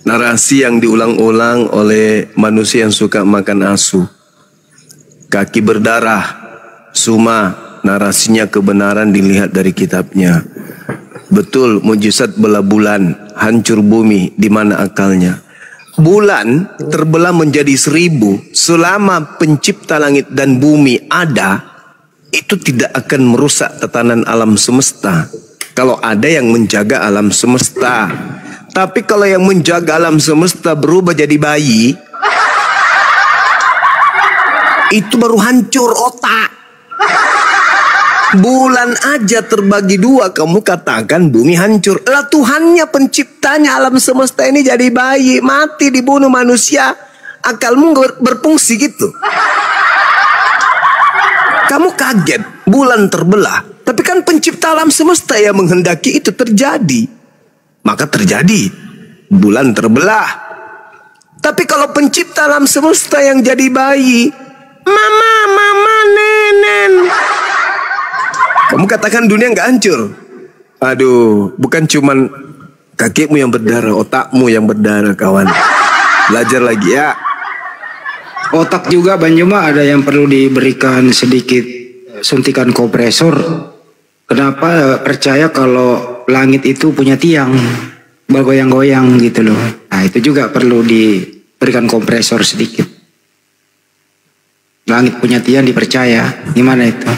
Narasi yang diulang-ulang oleh manusia yang suka makan asu. Kaki berdarah, suma, narasinya kebenaran dilihat dari kitabnya. Betul, mujizat belah bulan, hancur bumi, di mana akalnya? Bulan terbelah menjadi 1000 selama pencipta langit dan bumi ada, itu tidak akan merusak tatanan alam semesta. Kalau ada yang menjaga alam semesta. Tapi kalau yang menjaga alam semesta berubah jadi bayi, itu baru hancur otak. Bulan aja terbagi 2, kamu katakan bumi hancur. Lah Tuhannya penciptanya alam semesta ini jadi bayi, mati dibunuh manusia. Akalmu berfungsi gitu. Kamu kaget bulan terbelah, tapi kan pencipta alam semesta yang menghendaki itu terjadi. Maka terjadi bulan terbelah. Tapi kalau pencipta alam semesta yang jadi bayi, mama, nenen, kamu katakan dunia nggak hancur? Aduh, bukan cuman kakimu yang berdarah, otakmu yang berdarah, kawan. Belajar lagi ya. Otak juga Banjuma ada yang perlu diberikan sedikit suntikan kompresor. Kenapa percaya kalau langit itu punya tiang bergoyang-goyang gitu loh. Nah itu juga perlu diberikan kompresor sedikit. Langit punya tiang dipercaya. Gimana itu?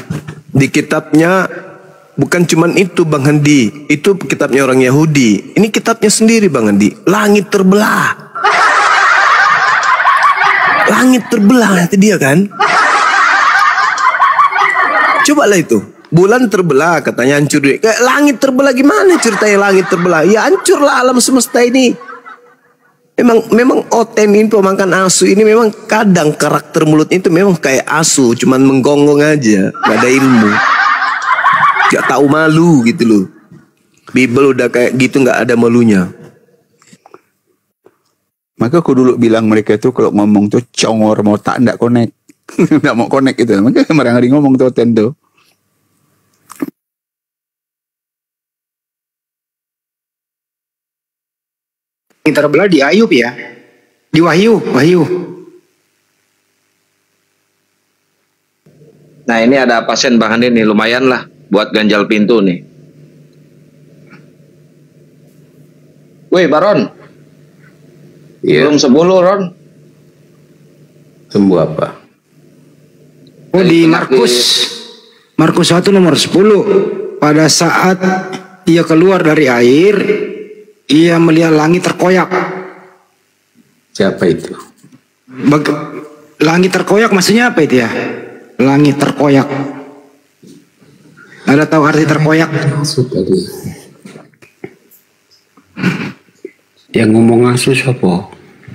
Di kitabnya bukan cuman itu Bang Handi. Itu kitabnya orang Yahudi. Ini kitabnya sendiri Bang Handi. Langit terbelah. Langit terbelah itu dia kan. Cobalah itu. Bulan terbelah katanya hancur. Kayak langit terbelah, gimana ceritanya langit terbelah? Ya hancurlah alam semesta ini. Memang Oten ini pemakan asu ini memang kadang karakter mulutnya itu memang kayak asu, cuman menggonggong aja, gak ada ilmu, gak tahu malu gitu loh. Bible udah kayak gitu, gak ada malunya. Maka aku dulu bilang mereka itu kalau ngomong tuh congor, mau tak ndak connect, ndak mau connect itu. Maka kemarin hari ngomong tuh Oten tuh. Yang terbelah di Ayub ya, di Wahyu. Nah ini ada pasien Bang Handi nih, lumayan lah buat ganjal pintu nih. Woi Baron, belum 10 Ron. Sembuh apa? Oh di Markus 1 nomor 10. Pada saat ia keluar dari air, ia melihat langit terkoyak. Siapa itu? Langit terkoyak maksudnya apa itu ya? Langit terkoyak. Ada tahu arti terkoyak? Asu tadi. Yang ngomong asu siapa?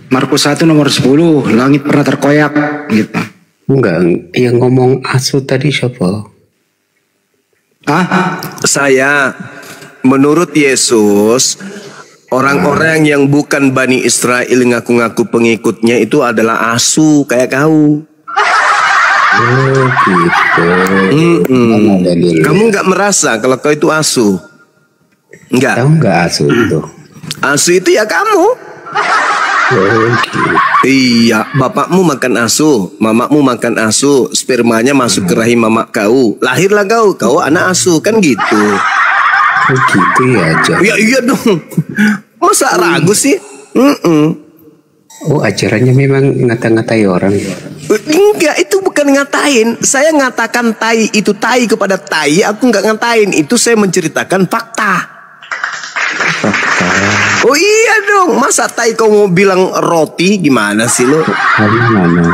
Markus 1 nomor 10, langit pernah terkoyak gitu. Enggak, yang ngomong asu tadi siapa? Saya, menurut Yesus, orang-orang yang bukan Bani Israel ngaku-ngaku pengikutnya itu adalah asu kayak kau. Oh gitu. Kamu nggak merasa kalau kau itu asu? Enggak. Tahu nggak asu itu? Asu itu ya kamu. Oh gitu. Iya, bapakmu makan asu, mamamu makan asu, spermanya masuk ke rahim mamak kau, lahirlah kau anak asu, kan gitu. Oh gitu ya aja. Ya iya dong. Masa ragu sih? Oh ajarannya memang ngata-ngatai orang. Enggak, itu bukan ngatain. Saya ngatakan tai itu tai kepada tai. Aku nggak ngatain. Itu saya menceritakan fakta. Fakta. Oh iya dong. Masa tai kau mau bilang roti? Gimana sih lo? Faktanya mana?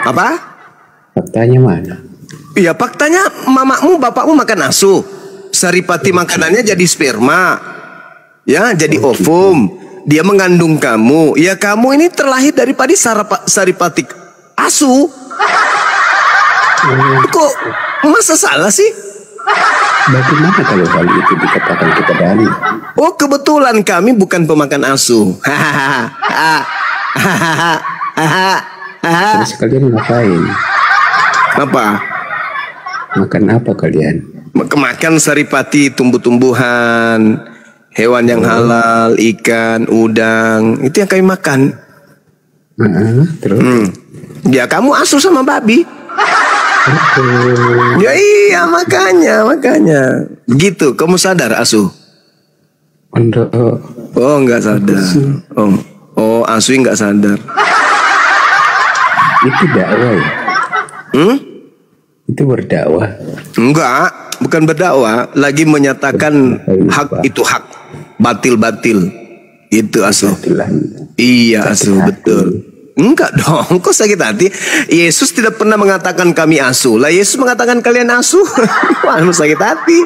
Apa? Faktanya mana? Iya faktanya mamamu bapakmu makan asu. Saripati makanannya jadi sperma. Ya jadi ovum. Dia mengandung kamu. Ya kamu ini terlahir daripada saripati asu. Kok masa salah sih? Bagaimana kalau hal itu dikatakan kepada Anda? Oh kebetulan kami bukan pemakan asu. Terus kalian ngapain? Apa? Makan apa kalian? Makan saripati tumbuh-tumbuhan. Hewan yang halal, ikan, udang, itu yang kami makan. Terus? Ya kamu asuh sama babi. Ya iya makanya. Gitu, kamu sadar asuh? Oh enggak sadar. Oh asuh enggak sadar. Itu dakwah ya? Itu berdakwah? Enggak, bukan berdakwah, lagi menyatakan hak itu hak, batil. Itu asuh. Iya asuh, betul. Enggak dong, kok sakit hati? Yesus tidak pernah mengatakan kami asuh. Lah Yesus mengatakan kalian asuh. Wah, sakit hati.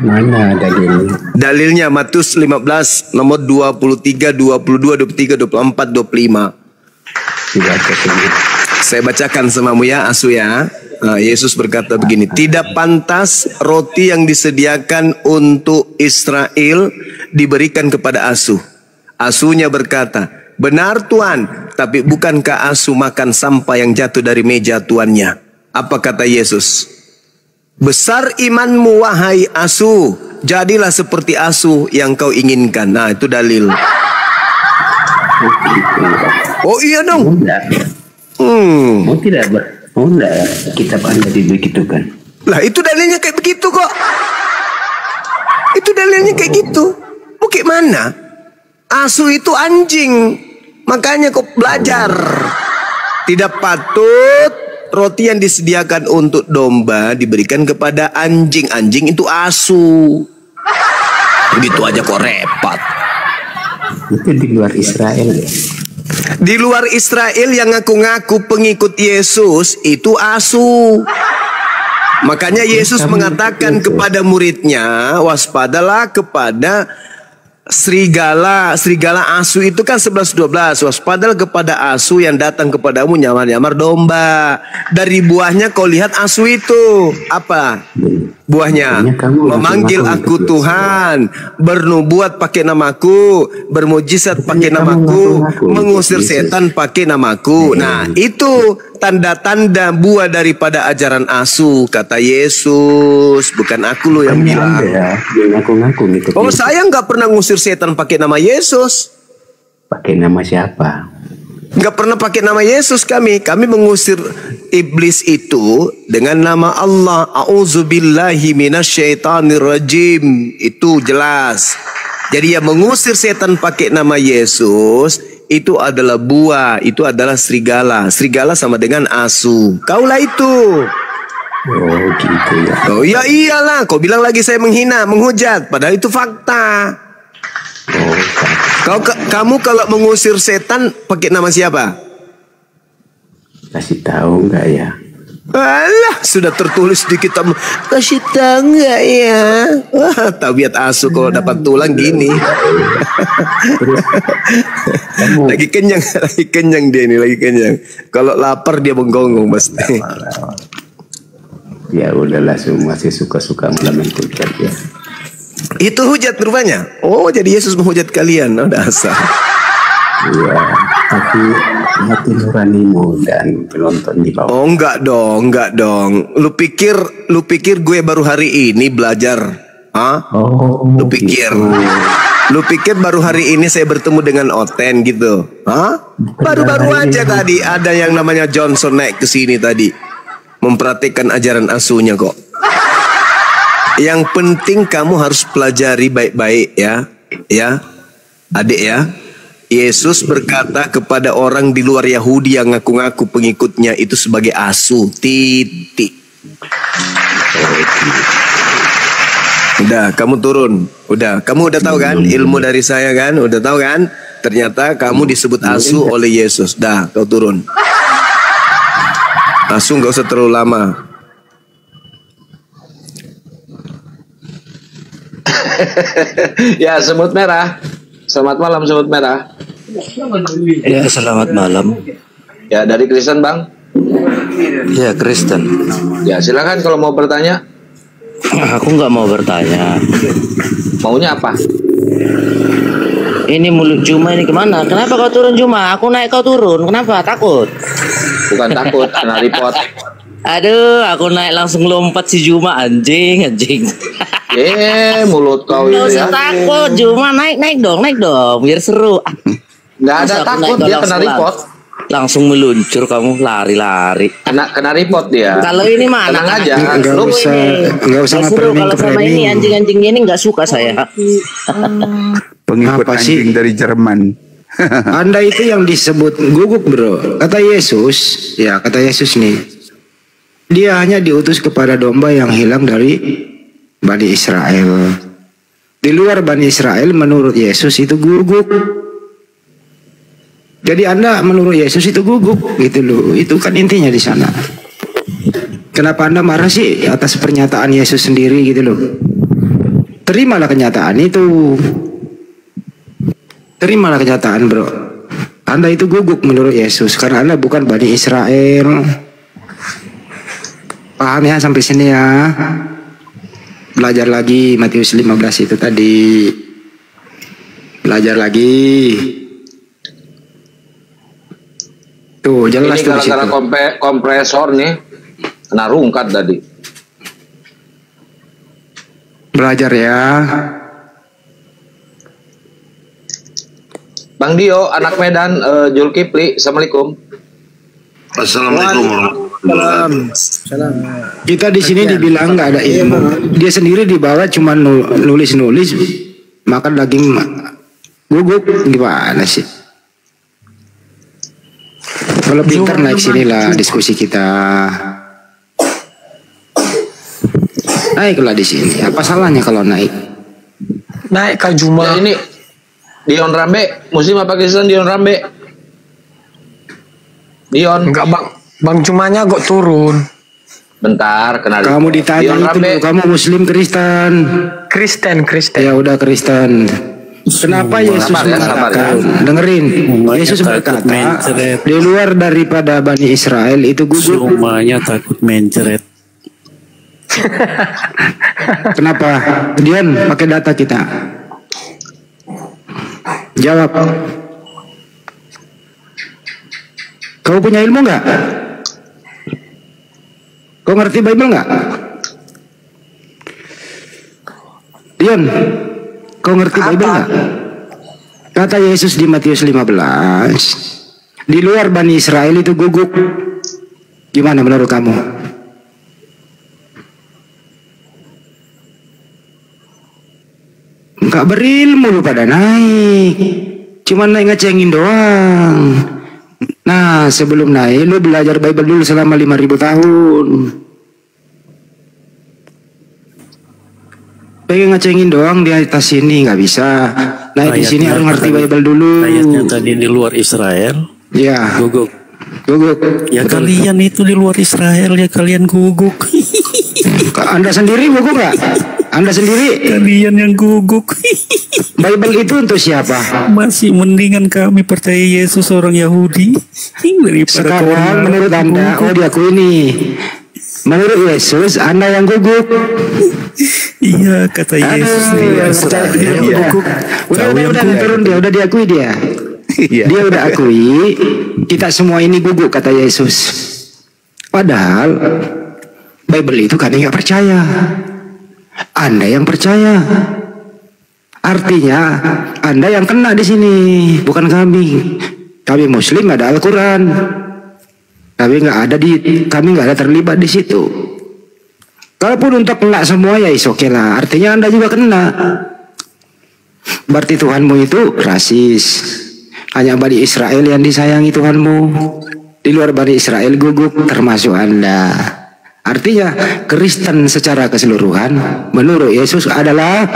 Mana dalilnya? Dalilnya Matius 15 nomor 23, 22, 23, 24, 25. Saya bacakan semamu ya, asuh ya. Yesus berkata begini, tidak pantas roti yang disediakan untuk Israel diberikan kepada asuh. Asuhnya berkata, benar Tuan, tapi bukankah asuh makan sampah yang jatuh dari meja tuannya? Apa kata Yesus? Besar imanmu wahai asuh, jadilah seperti asuh yang kau inginkan. Nah itu dalil. Oh iya dong. Mau tidak kitab Anda dibegitukan? Lah itu dalilnya kayak begitu kok. Itu dalilnya kayak gitu. Mau kayak mana? Asuh itu anjing. Makanya kok belajar. Tidak patut roti yang disediakan untuk domba diberikan kepada anjing. Anjing itu asuh. Begitu aja kok repot. Itu di luar Israel ya? Di luar Israel yang ngaku-ngaku pengikut Yesus itu asuh. Makanya Yesus mengatakan kepada muridnya, waspadalah kepada serigala. Serigala asuh itu kan 11-12. Waspadalah kepada asuh yang datang kepadamu nyamar-nyamar domba. Dari buahnya kau lihat asuh itu apa? Buahnya memanggil aku Tuhan, bernubuat pakai namaku, bermujizat pakai namaku, mengusir setan pakai namaku. Nah itu tanda-tanda buah daripada ajaran asuh, kata Yesus. Bukan aku loh yang bilang. Oh saya nggak pernah ngusir setan pakai nama Yesus. Pakai nama siapa? Nggak pernah pakai nama Yesus kami. Kami mengusir iblis itu dengan nama Allah. A'udzubillahi minasyaitonirrajim. Itu jelas. Jadi yang mengusir setan pakai nama Yesus itu adalah buah, itu adalah serigala. Serigala sama dengan asuh. Kaulah itu. Oh gitu ya. Oh ya iyalah. Kau bilang lagi saya menghina, menghujat. Padahal itu fakta. Kamu kalau mengusir setan pakai nama siapa? Kasih tahu nggak ya? Alah, sudah tertulis di kitab. Kasih tahu nggak ya? Wah, tabiat asuh kalau dapat tulang gini. Lagi kenyang dia ini, lagi kenyang. Kalau lapar dia menggonggong pasti. Ya udahlah, masih suka-suka malam hujat ya. Itu hujat rupanya. Oh, jadi Yesus menghujat kalian. Oh, dasar. Iya, tapi hati nuranimu dan penonton di bawah. Oh, enggak dong. Lu pikir gue baru hari ini belajar? Hah? Oh, lu pikir? Gitu. Lu pikir baru hari ini saya bertemu dengan Oten gitu? Hah? Baru-baru aja tadi ada yang namanya Johnson naik ke sini tadi. Memperhatikan ajaran asuhnya kok. Yang penting kamu harus pelajari baik-baik ya. Ya. Adik ya. Yesus berkata kepada orang di luar Yahudi yang ngaku-ngaku pengikutnya itu sebagai asuh. Titik. Udah, kamu turun. Udah, kamu udah tahu kan ilmu dari saya kan? Udah tahu kan? Ternyata kamu disebut asuh oleh Yesus. Dah, kau turun. Asuh gak usah terlalu lama. Ya, semut merah. Selamat malam, semut merah. Ya, selamat malam. Ya, dari Kristen, Bang. Ya, Kristen. Ya, silakan kalau mau bertanya. Aku nggak mau bertanya. Maunya apa? Ini mulut Juma ini kemana? Kenapa kau turun Juma? Aku naik kau turun. Kenapa? Takut? Bukan takut, kena report. Aduh, aku naik langsung lompat si Juma. Anjing. Mulut kau Nggak ini usah ya. takut, Juma naik dong, biar seru. Nggak ada Masa aku takut, naik dia langsung kena report. Langsung meluncur kamu lari-lari. Kena report dia. Kalau ini mana? Tenang aja. Nggak Lu usah Nggak seru nge-framing kalau ke sama framing. ini anjing-anjingnya ini nggak suka saya. Pengikut Apa sih? anjing dari Jerman. Anda itu yang disebut guguk bro. Kata Yesus, ya kata Yesus nih, dia hanya diutus kepada domba yang hilang dari Bani Israel. Di luar Bani Israel menurut Yesus itu guguk. Jadi Anda menurut Yesus itu guguk gitu loh. Itu kan intinya di sana. Kenapa Anda marah sih atas pernyataan Yesus sendiri gitu loh? Terimalah kenyataan itu. Terimalah kenyataan bro. Anda itu guguk menurut Yesus karena Anda bukan Bani Israel. Paham ya sampai sini ya? Belajar lagi Matius 15 itu tadi. Belajar lagi. Tuh jelas Ini tuh di gara-gara situ. kompresor nih kena rungkat tadi. Belajar ya. Bang Dio, anak Medan, Zulkifli, assalamualaikum. Assalamualaikum warahmatullahi wabarakatuh. Kita di sini dibilang nggak ada ilmu. Dia sendiri dibawa cuma nulis-nulis, makan daging guguk gimana sih? Kalau pintar naik sinilah diskusi kita. Naiklah di sini. Apa salahnya kalau naik? Naik ke Juma. Ya, ini Dion Rambe, Muslim apa Kristen Dion Rambe? Dion. Enggak bang Jumanya kok turun. Bentar, kenal. Kamu ditanya Dion itu, Rambe. kamu Muslim Kristen? Kristen. Ya udah Kristen. Kenapa Yesus Sabar ya, sabar ya. mengatakan? Dengerin, Yesus berkata di luar daripada Bani Israel itu guguk. Semuanya takut mencret. Kenapa? Dian, pakai data kita. Jawab. Kau punya ilmu nggak? Kau ngerti Bible nggak? Dian, kau ngerti Bible nggak? Kata Yesus di Matius 15, di luar Bani Israel itu guguk. Gimana menurut kamu? Enggak berilmu lu pada naik. Cuma naik ngecengin doang. Nah sebelum naik lu belajar Bible dulu selama 5.000 tahun. Pengen ngecengin doang di atas sini nggak bisa. Naik di sini harus ngerti Bible dulu. Ayatnya tadi di luar Israel. Ya. Guguk. Ya Betul. kalian itu di luar Israel ya kalian guguk. Anda sendiri guguk nggak? Anda sendiri Kalian yang guguk. Bible itu untuk siapa? Masih mendingan kami percaya Yesus orang Yahudi daripada Sekarang menurut Anda, oh diakui nih. Menurut Yesus, Anda yang guguk. Iya kata Yesus di luar Israel guguk. Udah turun dia, udah diakui dia. Dia udah akui kita semua ini guguk kata Yesus. Padahal Bible itu kami nggak percaya. Anda yang percaya. Artinya Anda yang kena di sini, bukan kami. Kami Muslim ada Al-Quran. Kami nggak ada terlibat di situ. Kalaupun untuk kena semua ya oke lah. Artinya Anda juga kena. Berarti Tuhanmu itu rasis. Hanya Bani Israel yang disayangi Tuhanmu. Di luar Bani Israel guguk termasuk Anda. Artinya Kristen secara keseluruhan menurut Yesus adalah,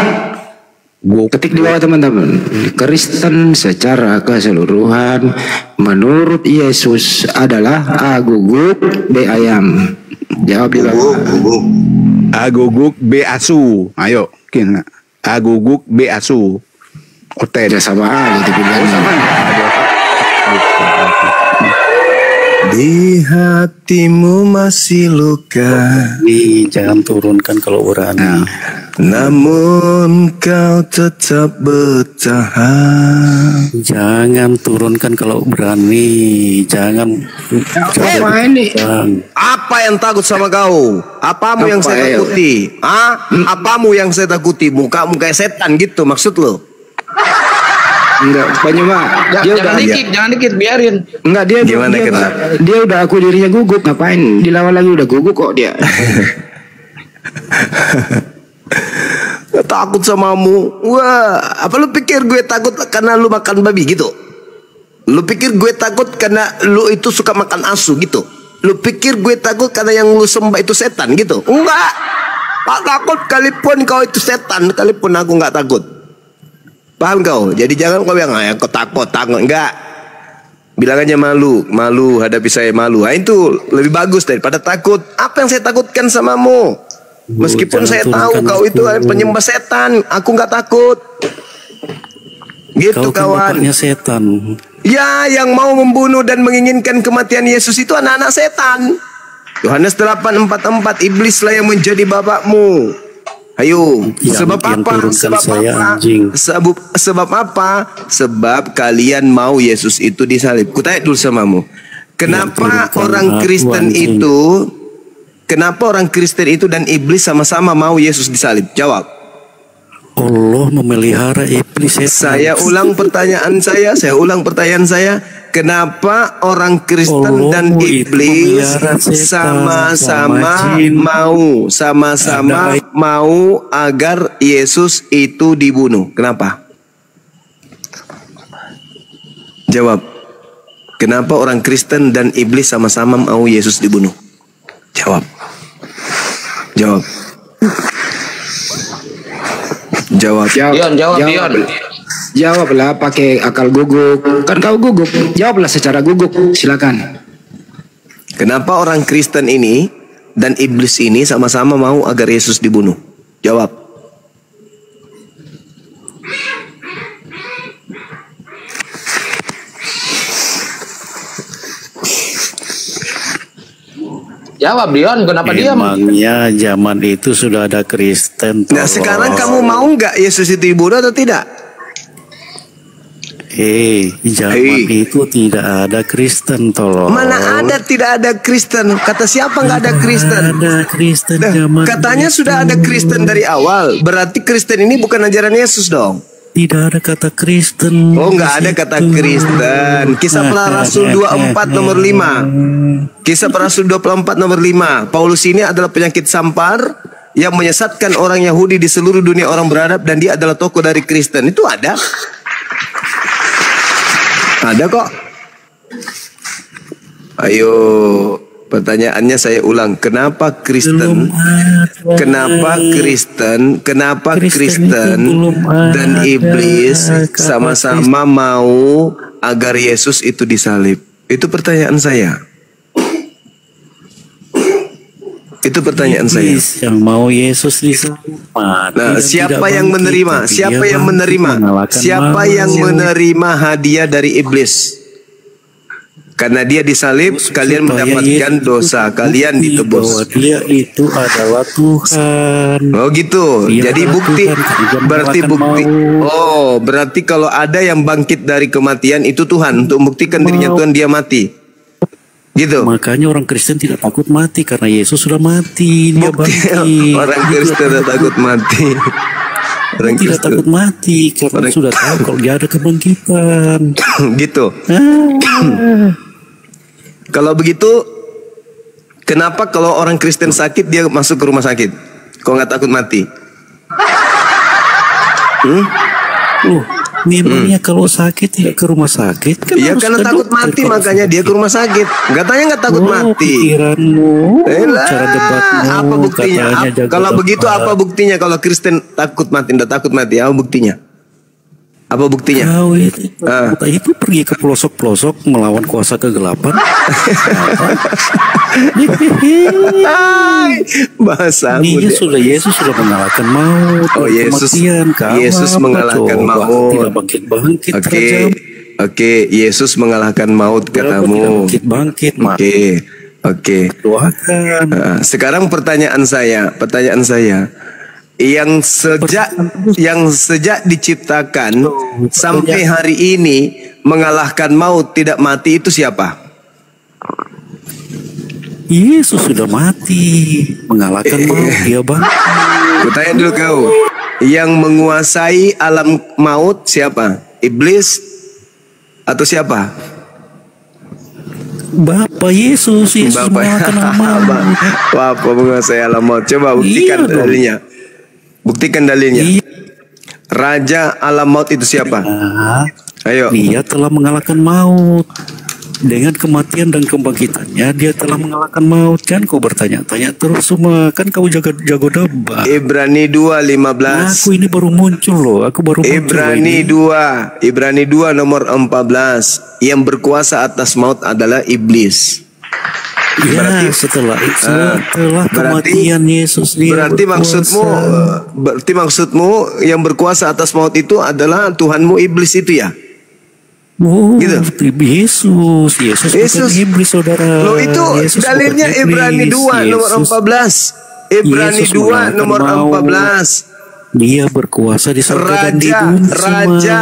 ketik di bawah teman-teman, Kristen secara keseluruhan menurut Yesus adalah A guguk B ayam. Jawab di bawah. A guguk B asu. Ayo, kena. A guguk B asu. Oten. Tidak sama aja pilihannya. Di hatimu masih luka. Jangan turunkan kalau urani. namun kau tetap bertahan. Jangan turunkan kalau berani. Jangan. Apa ini? Apa yang takut sama kau? Apamu yang saya takuti? Apamu yang saya takuti? Muka-muka setan gitu maksud lo? Enggak, Pak Juma. Jangan dikit, biarin. Enggak, Gimana, dia udah aku dirinya gugup, ngapain dilawan lagi, udah gugup kok dia. Takut samamu. Wah, apa lu pikir gue takut karena lu makan babi gitu? Lu pikir gue takut karena lu itu suka makan asu gitu? Lu pikir gue takut karena yang lu sembah itu setan gitu? Enggak. Tak takut kalipun kau itu setan, kalipun aku enggak takut. Paham kau? Jadi jangan kau bilang, kau takut. Enggak. Bilang aja malu, hadapi saya malu. Itu lebih bagus daripada takut. Apa yang saya takutkan samamu? Meskipun saya tahu kau itu penyembah setan, aku nggak takut. Gitu kau kawan. Bapaknya setan. Ya, yang mau membunuh dan menginginkan kematian Yesus itu anak-anak setan. Yohanes 8:44, iblislah yang menjadi bapakmu. Ayo, sebab apa? Sebab apa? Sebab kalian mau Yesus itu disalib. Kutanya dulu samamu. Kenapa orang Kristen itu? Kenapa orang Kristen itu dan iblis sama-sama mau Yesus disalib? Jawab. Allah memelihara iblis. Saya ulang pertanyaan saya. Kenapa orang Kristen dan iblis sama-sama mau agar Yesus itu dibunuh? Kenapa? Jawab. Kenapa orang Kristen dan iblis sama-sama mau Yesus dibunuh? Jawab. Jawablah pakai akal guguk. Kan kau guguk. Jawablah secara guguk. Silakan. Kenapa orang Kristen ini dan iblis ini sama-sama mau agar Yesus dibunuh? Jawab. Jawab Dion, kenapa diam? Emangnya zaman itu sudah ada Kristen. Nah sekarang kamu mau nggak Yesus itu dibunuh atau tidak? Zaman itu tidak ada Kristen, tolong. Mana ada tidak ada Kristen? Kata siapa nggak ada Kristen? Ada Kristen zaman katanya itu. Sudah ada Kristen dari awal. Berarti Kristen ini bukan ajaran Yesus dong? Tidak ada kata Kristen. Oh, nggak ada kata Kristen. Kisah Para Rasul 24 nomor 5. Kisah Para Rasul 24 nomor 5. Paulus ini adalah penyakit sampar yang menyesatkan orang Yahudi di seluruh dunia orang beradab, dan dia adalah tokoh dari Kristen. Itu ada. Ada kok. Ayo, pertanyaannya saya ulang. Kenapa Kristen? Kenapa Kristen dan iblis sama-sama mau agar Yesus itu disalib? Itu pertanyaan saya. Itu pertanyaan saya. Yang mau Yesus disalib. Nah, siapa yang menerima? Siapa yang menerima? Siapa yang menerima hadiah dari iblis? Karena dia disalib, kalian mendapatkan dosa, kalian ditebus. Dia itu adalah Tuhan. Oh gitu. Jadi bukti, berarti bukti. Oh, berarti kalau ada yang bangkit dari kematian itu Tuhan, untuk membuktikan dirinya Tuhan, dia mati. Gitu. Makanya orang Kristen tidak takut mati karena Yesus sudah mati, dia bangkit. Orang Kristen tidak takut mati. Orang tidak takut mati karena sudah tahu kalau dia ada kebangkitan. Gitu. Kalau begitu, kenapa kalau orang Kristen sakit dia masuk ke rumah sakit? Kok nggak takut mati? Memangnya kalau sakit tidak ke rumah sakit kan? Iya, karena takut mati makanya dia ke rumah sakit. Katanya nggak takut mati. Pikiranmu, cara debatmu. Apa buktinya? Kalau begitu apa buktinya? Kalau Kristen takut mati, tidak takut mati, apa buktinya? Apa buktinya? Kau itu pergi ke pelosok-pelosok melawan kuasa kegelapan. Bahasa Yesus sudah mengalahkan maut. Oh, Yesus mengalahkan maut. Tidak bangkit-bangkit. Oke, Yesus mengalahkan maut katamu. Bangkit. Oke. Sekarang pertanyaan saya. yang sejak diciptakan sampai hari ini mengalahkan maut, tidak mati, itu siapa? Yesus sudah mati, mengalahkan maut, dia bangkit. Kutanya dulu kau, yang menguasai alam maut siapa? Iblis atau siapa? Bapak Yesus mengalahkan alam maut. Bapak menguasai alam maut. Coba buktikan dalilnya. Buktikan dalilnya. Raja alam maut itu siapa? Ayo. Dia telah mengalahkan maut. Dengan kematian dan kebangkitannya, dia telah mengalahkan maut. Kan kau bertanya-tanya terus semua. Kan kau jago debat. Ibrani 2:15. Aku ini baru muncul loh. Aku baru muncul. Ibrani 2 nomor 14. Yang berkuasa atas maut adalah iblis. Ya, setelah kematian Yesus dia berarti berkuasa. maksudmu yang berkuasa atas maut itu adalah Tuhanmu iblis itu ya? Oh, gitu. Yesus bukan iblis, saudara. Loh, itu Yesus dalilnya Ibrani 2 nomor 14. Ibrani 2 nomor 14. Dia berkuasa di surga dan di bumi. Raja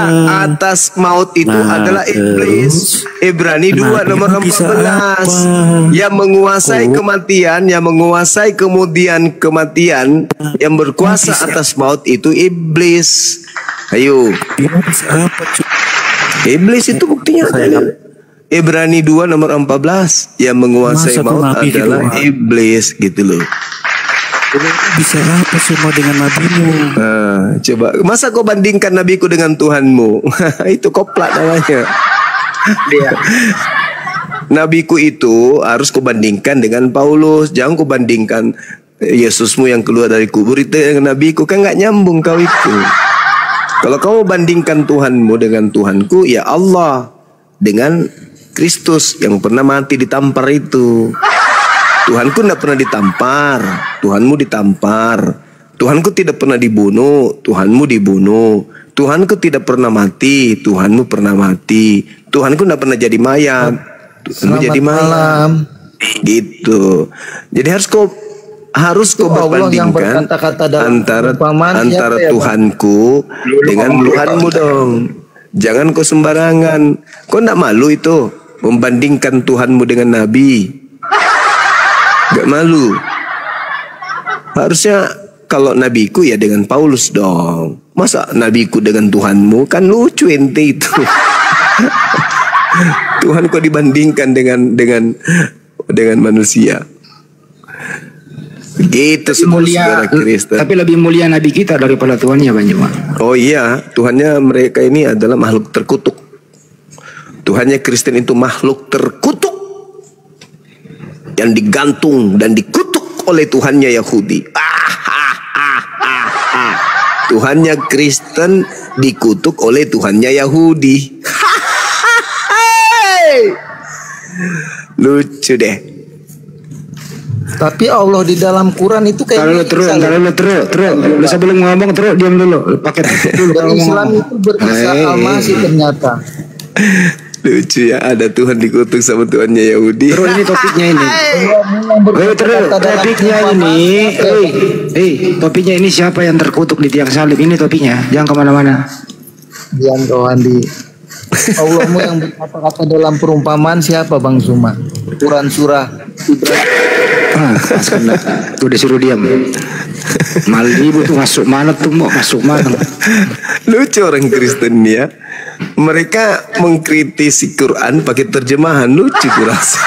atas maut itu adalah iblis. Ibrani 2 nomor 14. Yang menguasai kematian, yang menguasai kemudian kematian, yang berkuasa atas maut itu iblis. Ayo. Iblis itu buktinya ada. Ibrani 2 nomor 14. Yang menguasai maut adalah iblis, gitu loh. Bisa apa semua dengan nabimu? Coba, masa kau bandingkan nabiku dengan Tuhanmu? Itu koplak namanya. Nabiku itu harus kau bandingkan dengan Paulus. Jangan kau bandingkan Yesusmu yang keluar dari kubur itu dengan nabiku. Kan nggak nyambung kau itu. Kalau kau bandingkan Tuhanmu dengan Tuhanku, ya Allah dengan Kristus yang pernah mati ditampar itu. Tuhanku tidak pernah ditampar, Tuhanmu ditampar. Tuhanku tidak pernah dibunuh, Tuhanmu dibunuh. Tuhanku tidak pernah mati, Tuhanmu pernah mati. Tuhanku tidak pernah jadi mayat, Tuhanmu jadi mayat. Gitu. Jadi harus kau berbandingkan antara Tuhanku dengan Tuhanmu dong. Jangan kau sembarangan. Kau tidak malu itu membandingkan Tuhanmu dengan Nabi? Gak malu. Harusnya kalau nabiku ya dengan Paulus dong. Masa nabiku dengan Tuhanmu? Kan lucu ente itu. Tuhan kok dibandingkan dengan manusia. Gitu saudara Kristen. Tapi lebih mulia nabi kita daripada Tuhannya, Bang Juma. Oh iya, Tuhannya mereka ini adalah makhluk terkutuk. Tuhannya Kristen itu makhluk terkutuk yang digantung dan dikutuk oleh Tuhannya Yahudi. Tuhannya Kristen dikutuk oleh Tuhannya Yahudi. Lucu deh. Tapi Allah di dalam Quran itu kayak terus sebelum ngomong terus diam dulu, pakai dulu. Dan Islam itu berkisah Al-Masih ternyata. Lucu ya, ada Tuhan dikutuk sama Tuhannya Yahudi. Terus ini topiknya ini. Terus topiknya ini. Topiknya ini siapa yang terkutuk di tiang salib? Ini topiknya. Jangan kemana-mana. Jangan kau Andi. Allahmu yang berkata-kata dalam perumpamaan siapa Bang Zuma? Quran surah Ibrahim. Tuh disuruh diam. Maldibu tuh masuk mana tuh, mau masuk mana? Lucu orang Kristen ya. Mereka mengkritisi Quran pakai terjemahan, lucu kurasa.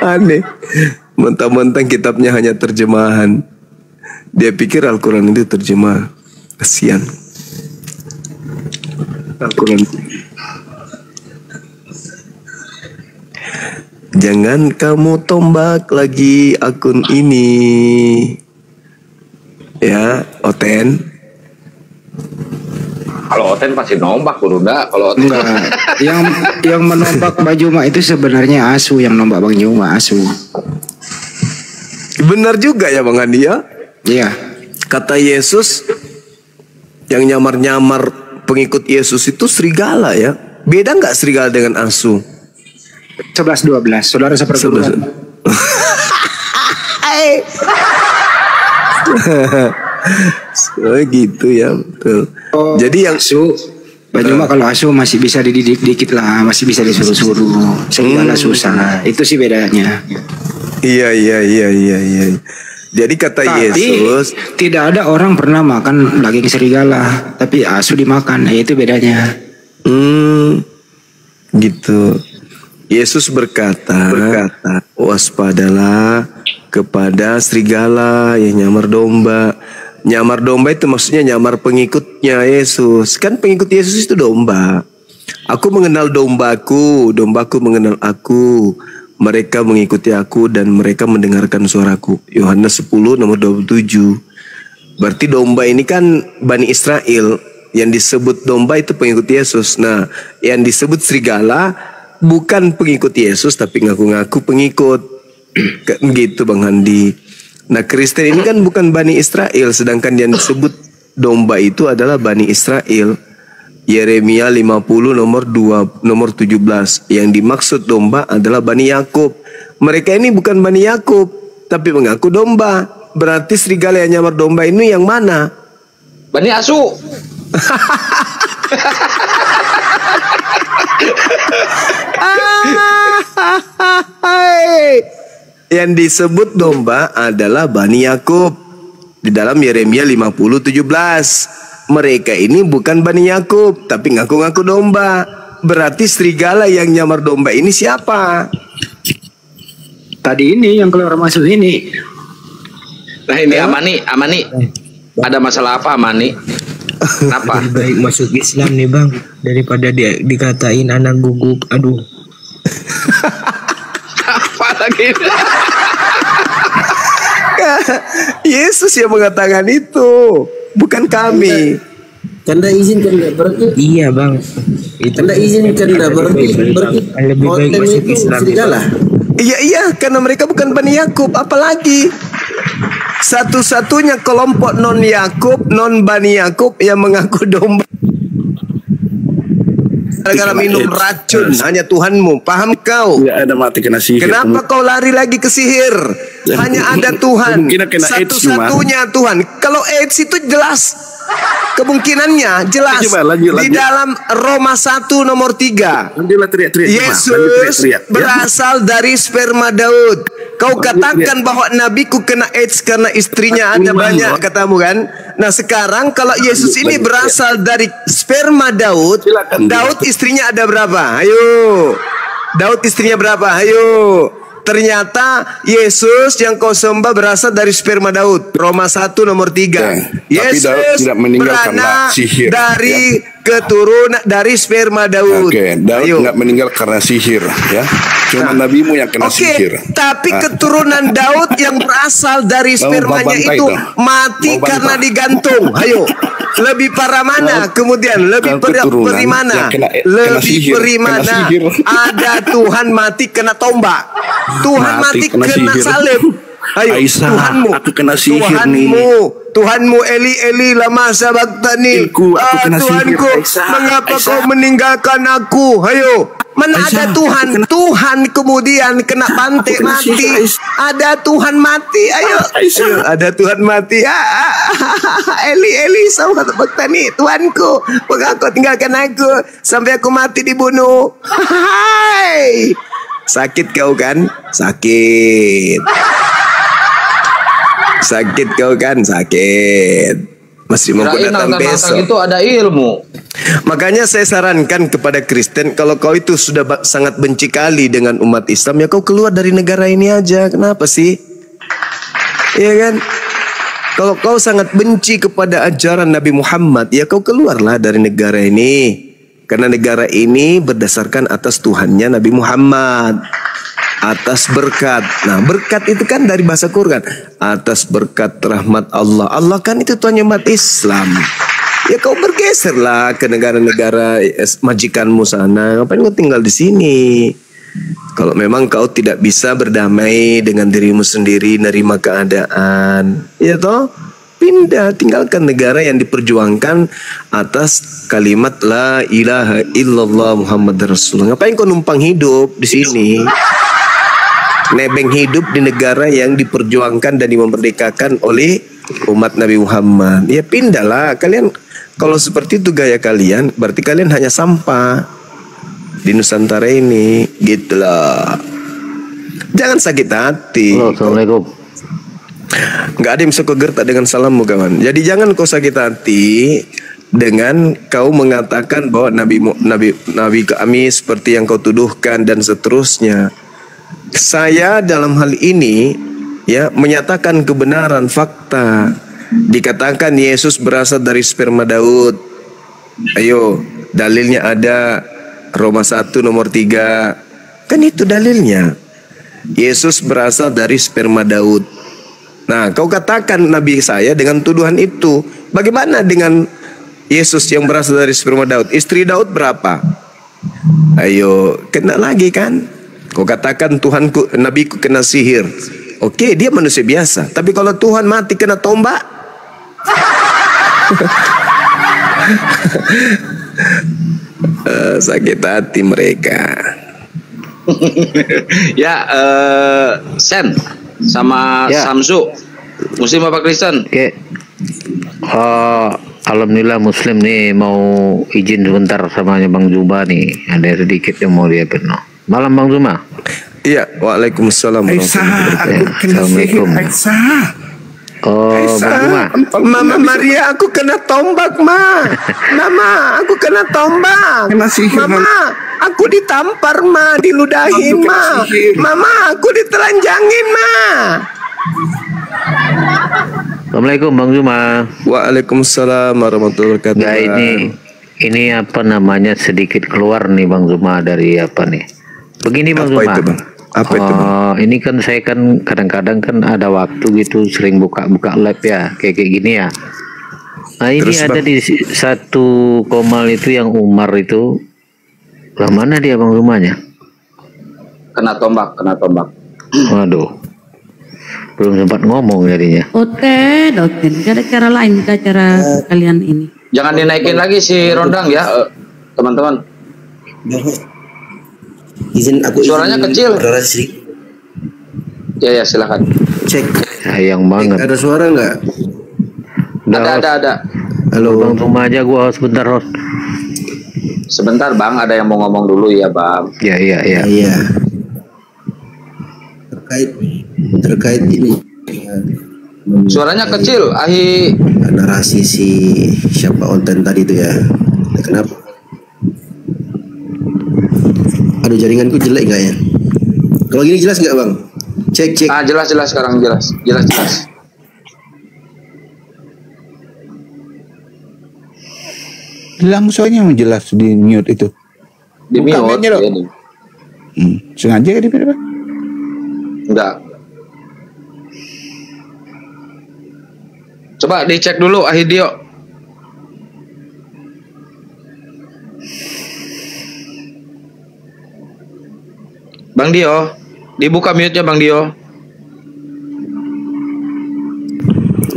Aneh. Mentang-mentang kitabnya hanya terjemahan. Dia pikir Al-Quran itu terjemah. Kasihan. Al-Quran. Jangan kamu tombak lagi akun ini. Ya, Oten. Kalau Oten pasti nombak, Burunda. Kalau Oten enggak. yang menombak Bang Juma itu sebenarnya Asu, yang nombak Bang Juma Asu. Benar juga ya Bang Andi ya? Iya. Kata Yesus, yang nyamar-nyamar pengikut Yesus itu serigala ya. Beda nggak serigala dengan asu? 11-12. Saudara seperti itu. Oh, gitu ya, betul. Jadi yang Cuma kalau asu masih bisa dididik dikit lah, masih bisa disuruh-suruh. Serigala susah. Itu sih bedanya. Iya. Jadi kata Yesus, tidak ada orang pernah makan daging serigala, tapi asu dimakan. Itu bedanya. Gitu. Yesus berkata, waspadalah kepada serigala yang nyamar domba. Nyamar domba itu maksudnya nyamar pengikutnya Yesus. Kan pengikut Yesus itu domba. Aku mengenal dombaku, dombaku mengenal aku. Mereka mengikuti aku dan mereka mendengarkan suaraku. Yohanes 10 nomor 27. Berarti domba ini kan Bani Israel. Yang disebut domba itu pengikut Yesus. Nah, yang disebut serigala bukan pengikut Yesus tapi ngaku-ngaku pengikut. Gitu Bang Handi. Nah, Kristen ini kan bukan Bani Israel, sedangkan yang disebut domba itu adalah Bani Israel. Yeremia 50 nomor 17. Yang dimaksud domba adalah Bani Yakub. Mereka ini bukan Bani Yakub, tapi mengaku domba. Berarti serigala yang nyamar domba ini yang mana? Bani Asu. Yang disebut domba adalah Bani Yakub. Di dalam Yeremia 50:17. Mereka ini bukan Bani Yakub, tapi ngaku-ngaku domba. Berarti serigala yang nyamar domba ini siapa? Tadi ini yang keluar masuk ini. Nah ini Amani. Ada masalah apa Amani? Kenapa? Lebih baik masuk Islam nih bang, daripada dia dikatain anak guguk. Aduh. Apa lagi? Yesus yang mengatakan itu, bukan kami. Tanda izin kan enggak berarti? Iya bang. Tanda izin kan enggak berarti lebih baik masuk Islam. Iya, karena mereka bukan Bani Yakub, apalagi satu-satunya kelompok non Yakub, non Bani Yakub yang mengaku domba. Gara-gara minum racun hanya Tuhanmu. Paham kau? Ya, ada mati kena sihir. Kenapa kau lari lagi ke sihir? Hanya ada Tuhan. Satu-satunya Tuhan. Kalau AIDS itu jelas kemungkinannya jelas. Di dalam Roma 1 nomor 3. Yesus berasal dari sperma Daud. Kau katakan bahwa nabiku kena AIDS karena istrinya ada banyak, katamu kan? Nah sekarang kalau Yesus ini berasal dari sperma Daud, Daud istrinya ada berapa? Ayo, Daud istrinya berapa? Ayo. Ternyata Yesus yang kau sembah berasal dari sperma Daud. Roma 1 nomor 3. Yesus beranak dari keturunan dari sperma Daud. Daud nggak meninggal karena sihir, ya. Cuma nabimu yang kena sihir. Tapi keturunan Daud yang berasal dari spermanya itu mati karena digantung. Ayo, lebih parah mana? Kemudian lebih perih mana? Lebih perih mana? Ada Tuhan mati kena tombak. Tuhan mati kena salib. Ayo, Tuhanmu, aku kena sihir nih. Tuhanmu Eli lama sabaktani. Tuhanku, mengapa kau meninggalkan aku? Ayo, mana ada Tuhan? Tuhan kemudian kena pantai mati. Ada Tuhan mati. Ayo, ada Tuhan mati. Eli sama sabaktani. Tuhanku, mengapa kau tinggalkan aku sampai aku mati dibunuh? Sakit kau kan? Sakit kau kan? Sakit. Masih mau datang besok. Itu ada ilmu. Makanya saya sarankan kepada Kristen, kalau kau itu sudah sangat benci kali dengan umat Islam, ya kau keluar dari negara ini aja. Kenapa sih? Iya kan? Kalau kau sangat benci kepada ajaran Nabi Muhammad, ya kau keluarlah dari negara ini. Karena negara ini berdasarkan atas Tuhannya Nabi Muhammad. Atas berkat. Nah, berkat itu kan dari bahasa Quran. Atas berkat rahmat Allah. Allah kan itu Tuhan umat Islam. Ya kau bergeserlah ke negara-negara majikanmu sana. Ngapain kau tinggal di sini? Kalau memang kau tidak bisa berdamai dengan dirimu sendiri, nerima keadaan, ya toh, pindah, tinggalkan negara yang diperjuangkan atas kalimat la ilaha illallah Muhammad Rasulullah. Ngapain kau numpang hidup di sini? Nebeng hidup di negara yang diperjuangkan dan dimerdekakan oleh umat Nabi Muhammad. Ya pindahlah kalian. Kalau seperti itu gaya kalian, berarti kalian hanya sampah di Nusantara ini, gitulah. Jangan sakit hati. Halo, Assalamualaikum. Nggak ada yang bisa kau gertak dengan salammu kawan. Jadi jangan kau sakit hati dengan kau mengatakan bahwa Nabi kami seperti yang kau tuduhkan dan seterusnya. Saya dalam hal ini ya menyatakan kebenaran fakta. Dikatakan Yesus berasal dari sperma Daud. Ayo, dalilnya ada Roma 1 nomor 3. Kan itu dalilnya. Yesus berasal dari sperma Daud. Nah, kau katakan Nabi saya dengan tuduhan itu. Bagaimana dengan Yesus yang berasal dari sperma Daud? Istri Daud berapa? Ayo, kena lagi kan? Kau katakan Tuhanku, Nabiku kena sihir. Oke, dia manusia biasa. Tapi kalau Tuhan mati kena tombak, sakit hati mereka. Ya, Sen sama Ya. Samsu, Muslim apa Kristen? Oke. Alhamdulillah Muslim nih, mau izin sebentar sama Bang Zuma nih. Ada sedikit yang mau dia penuh. Malam Bang Zuma. Iya, waalaikumsalam. Assalamualaikum. Oh, Bang Zuma. Mama Maria, aku kena tombak, Ma. Mama, aku kena tombak. Mama, aku ditampar, Ma, diludahin, Ma. Mama, aku ditelanjangin, Ma. Assalamualaikum Bang Zuma. Waalaikumsalam warahmatullahi wabarakatuh. Nah, ini apa namanya sedikit keluar nih Bang Zuma dari apa nih? Begini Bang Zuma. Itu, Bang? Apa itu, Bang? Ini kan saya kan kadang-kadang kan ada waktu gitu sering buka live ya kayak gini ya. Nah ini Terus, ada Bang? di satu komal itu yang Umar itu. Lah mana dia Bang Zumanya? Kena tombak. Waduh. Belum sempat ngomong jadinya. Oke, ada cara lain kah cara kalian ini? Jangan dinaikin lagi si Rondang ya, teman-teman. Izin aku Suaranya kecil. Ya silakan. Cek. Sayang banget. Ada suara nggak? Ada. Halo. Bang Zuma aja gua sebentar host. Sebentar Bang, ada yang mau ngomong dulu ya Bang. Iya. Iya. Terkait ini. Suaranya kecil, Ahi. Narasi si siapa Onten tadi itu ya. Kenapa? Aduh, jaringanku jelek nggak ya? Kalau gini jelas nggak Bang? Cek. Ah, jelas sekarang jelas. Langsungnya jelas di mute itu. Di Buka mute. mic-nya, Dok. Ini. Sengaja ya di mute, Pak? Enggak. Coba dicek dulu Ahidio. Bang Dio, dibuka mute-nya Bang Dio.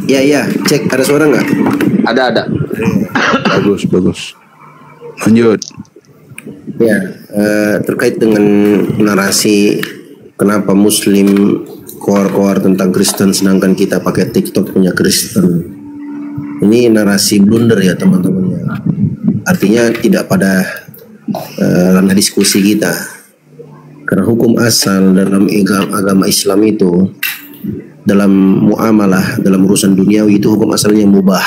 Iya. Cek, ada suara nggak? Ada. Bagus. Lanjut. Ya, terkait dengan narasi kenapa Muslim koar-koar tentang Kristen sedangkan kita pakai TikTok punya Kristen. Ini narasi blunder ya teman-teman ya. Artinya tidak pada ranah diskusi kita. Karena hukum asal dalam agama Islam itu dalam muamalah, dalam urusan duniawi itu hukum asalnya mubah.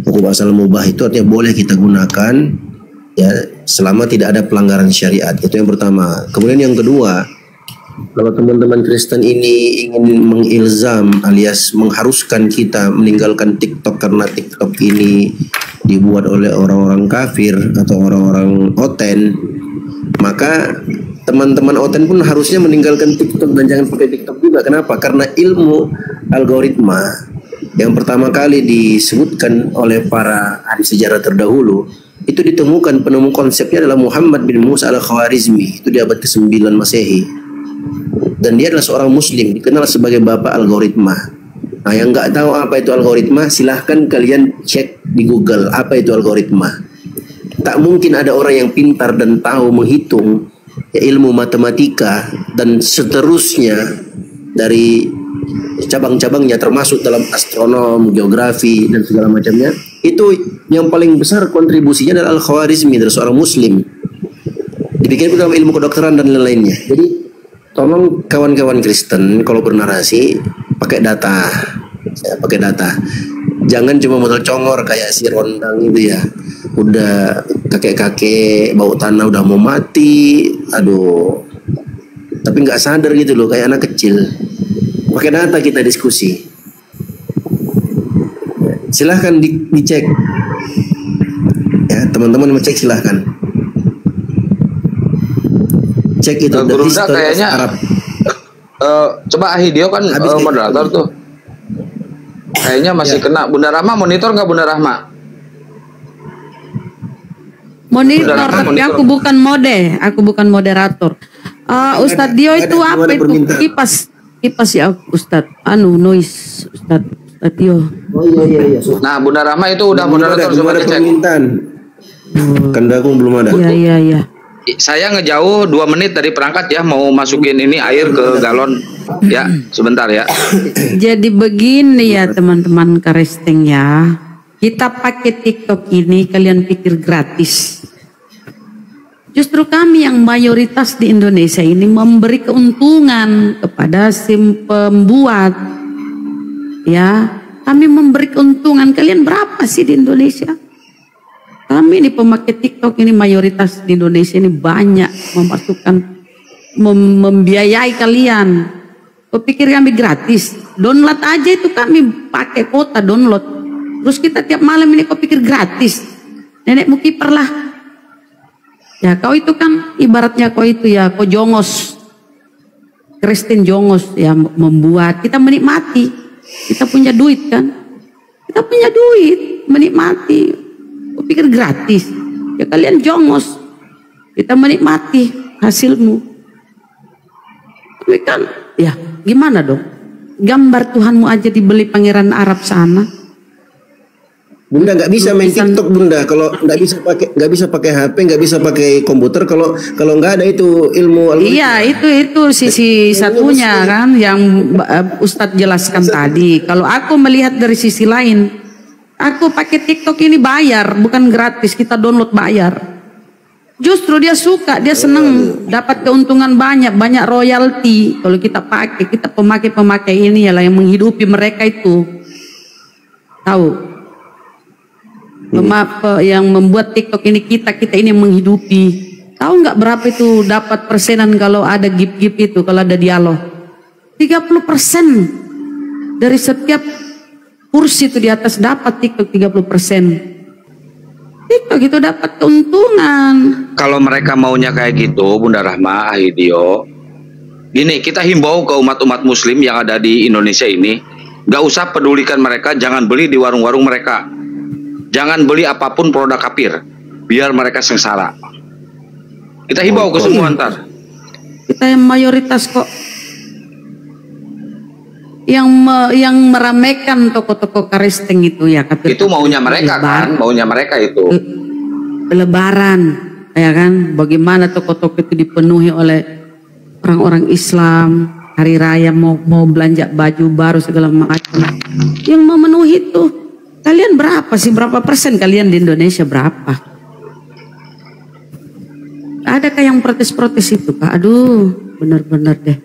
Hukum asal mubah itu artinya boleh kita gunakan ya selama tidak ada pelanggaran syariat. Itu yang pertama. Kemudian yang kedua, kalau teman-teman Kristen ini ingin mengilzam alias mengharuskan kita meninggalkan TikTok karena TikTok ini dibuat oleh orang-orang kafir atau orang-orang oten, maka teman-teman oten pun harusnya meninggalkan TikTok dan jangan pakai TikTok juga. Kenapa? Karena ilmu algoritma yang pertama kali disebutkan oleh para ahli sejarah terdahulu itu ditemukan penemu konsepnya adalah Muhammad bin Musa al-Khawarizmi, itu di abad ke-9 Masehi. Dan dia adalah seorang muslim, dikenal sebagai bapak algoritma. Nah, yang nggak tahu apa itu algoritma, silahkan kalian cek di Google apa itu algoritma. Tak mungkin ada orang yang pintar dan tahu menghitung ya, ilmu matematika dan seterusnya dari cabang-cabangnya termasuk dalam astronom, geografi dan segala macamnya, itu yang paling besar kontribusinya adalah Al-Khwarizmi dari seorang muslim. Dibikin dalam ilmu kedokteran dan lain-lainnya. Jadi tolong kawan-kawan Kristen kalau bernarasi pakai data. Pakai data. Jangan cuma modal congor kayak si Rondang itu ya. Udah kakek-kakek bau tanah udah mau mati. Aduh. Tapi nggak sadar gitu loh, kayak anak kecil. Pakai data kita diskusi. Silahkan dicek. Ya, teman-teman mau cek silahkan. Cek itu. Guru kayaknya Arab. Coba Ahidio kan moderator tuh. Kayaknya masih kena. Bunda Rahma monitor nggak Bunda Rahma? Monitor, tapi aku bukan aku bukan moderator. Ustadz Dio itu apa itu? Kipas ya Ustadz. Noise Ustadz Dio. Oh iya. Nah Bunda Rahma itu udah moderator, coba dicek. Kandaku belum ada. Iya. Saya ngejauh 2 menit dari perangkat ya, mau masukin ini air ke galon ya, sebentar ya. Jadi begini ya teman-teman Karesteng ya, kita pakai TikTok ini kalian pikir gratis. Justru kami yang mayoritas di Indonesia ini memberi keuntungan kepada si pembuat ya, kami memberi keuntungan. Kalian berapa sih di Indonesia? Kami ini pemakai TikTok ini mayoritas di Indonesia ini banyak memasukkan, membiayai kalian. Kau pikir kami gratis? Download aja itu kami pakai kuota download. Terus kita tiap malam ini kau pikir gratis? Nenekmu kiper lah. Ya kau itu kan ibaratnya kau itu ya, kau jongos. Kristen jongos ya membuat. Kita menikmati. Kita punya duit kan? Kita punya duit, menikmati. Kau pikir gratis? Ya kalian jongos. Kita menikmati hasilmu. Tapi kan, ya gimana dong? Gambar Tuhanmu aja dibeli pangeran Arab sana. Bunda nggak bisa main TikTok Bunda kalau nggak bisa pakai HP, nggak bisa pakai komputer kalau nggak ada itu ilmu algoritma. Iya itu sisi satunya kan yang Ustadz jelaskan tadi. Kalau aku melihat dari sisi lain, aku pakai TikTok ini bayar, bukan gratis. Kita download bayar. Justru dia suka, dia senang dapat keuntungan banyak royalti. Kalau kita pakai, kita pemakai ini yalah yang menghidupi mereka itu. Tahu? Yang membuat TikTok ini kita ini yang menghidupi. Tahu nggak berapa itu dapat persenan kalau ada gift itu, kalau ada dialog? 30% dari setiap kursi itu di atas dapat TikTok 30%. TikTok itu dapat keuntungan. Kalau mereka maunya kayak gitu, Bunda Rahma, Ahidio, gini, kita himbau ke umat-umat Muslim yang ada di Indonesia ini, nggak usah pedulikan mereka, jangan beli di warung-warung mereka. Jangan beli apapun produk kafir, biar mereka sengsara. Kita himbau ke semua ntar. Kita yang mayoritas kok, yang meramaikan toko-toko Karesteng itu ya kafir. Itu maunya mereka kan, maunya mereka itu. Lebaran, ya kan? Bagaimana toko-toko itu dipenuhi oleh orang-orang Islam, hari raya mau belanja baju baru segala macam. Yang memenuhi itu. Kalian berapa sih? Berapa persen kalian di Indonesia berapa? Adakah yang protes-protes itu Pak? Aduh, benar-benar deh.